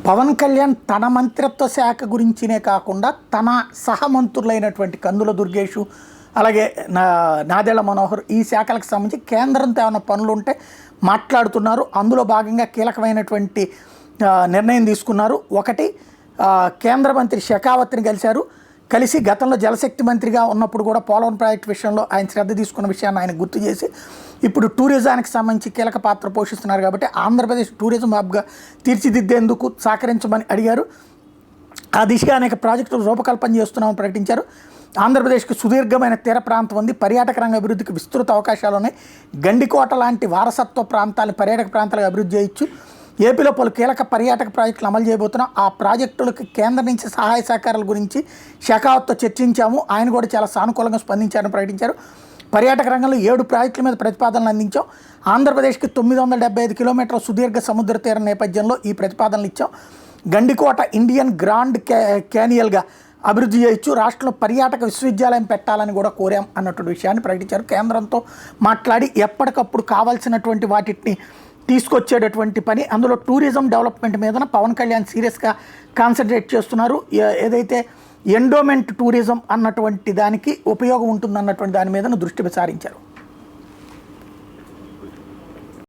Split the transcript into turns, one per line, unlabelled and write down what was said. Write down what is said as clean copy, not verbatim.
పవన్ కళ్యాణ్ తన మంత్రిత్వ శాఖ గురించినే కాకుండా తన సహమంత్రులైనటువంటి కందుల దుర్గేషు అలాగే నాదెళ్ల మనోహర్ ఈ శాఖలకు సంబంధించి కేంద్రంతో ఏమైనా పనులు ఉంటే మాట్లాడుతున్నారు. అందులో భాగంగా కీలకమైనటువంటి నిర్ణయం తీసుకున్నారు. ఒకటి, కేంద్ర మంత్రి షెకావత్ని కలిసి గతంలో జలశక్తి మంత్రిగా ఉన్నప్పుడు కూడా పోలవరం ప్రాజెక్టు విషయంలో ఆయన శ్రద్ధ తీసుకున్న విషయాన్ని ఆయన గుర్తు చేసి ఇప్పుడు టూరిజానికి సంబంధించి కీలక పాత్ర పోషిస్తున్నారు కాబట్టి ఆంధ్రప్రదేశ్ టూరిజం హబ్గా తీర్చిదిద్దేందుకు సహకరించమని అడిగారు. ఆ దిశగా అనేక ప్రాజెక్టులు రూపకల్పన చేస్తున్నామని ప్రకటించారు. ఆంధ్రప్రదేశ్కి సుదీర్ఘమైన తీర ప్రాంతం ఉంది. పర్యాటక రంగ అభివృద్ధికి విస్తృత అవకాశాలు ఉన్నాయి. గండికోట లాంటి వారసత్వ ప్రాంతాలను పర్యాటక ప్రాంతాలుగా అభివృద్ధి చేయొచ్చు. ఏపీలో పలు కీలక పర్యాటక ప్రాజెక్టులు అమలు చేయబోతున్నాం. ఆ ప్రాజెక్టులకు కేంద్రం నుంచి సహాయ సహకారాల గురించి షెకావత్తో చర్చించాము. ఆయన కూడా చాలా సానుకూలంగా స్పందించారని ప్రకటించారు. పర్యాటక రంగంలో 7 ప్రాజెక్టుల మీద ప్రతిపాదనలు అందించాం. ఆంధ్రప్రదేశ్కి 975 కిలోమీటర్ల సుదీర్ఘ సముద్ర తీర నేపథ్యంలో ఈ ప్రతిపాదనలు ఇచ్చాం. గండికోట ఇండియన్ గ్రాండ్ క్యానియల్గా అభివృద్ధి చేయొచ్చు. రాష్ట్రంలో పర్యాటక విశ్వవిద్యాలయం పెట్టాలని కూడా కోరాం అన్నటువంటి విషయాన్ని ప్రకటించారు. కేంద్రంతో మాట్లాడి ఎప్పటికప్పుడు కావాల్సినటువంటి వాటిని తీసుకొచ్చేటటువంటి పని, అందులో టూరిజం డెవలప్మెంట్ మీద పవన్ కళ్యాణ్ సీరియస్గా కాన్సన్ట్రేట్ చేస్తున్నారు. ఏదైతే ఎండోమెంట్ టూరిజం అన్నటువంటి దానికి ఉపయోగం ఉంటుందన్నటువంటి దాని మీద దృష్టి సారించారు.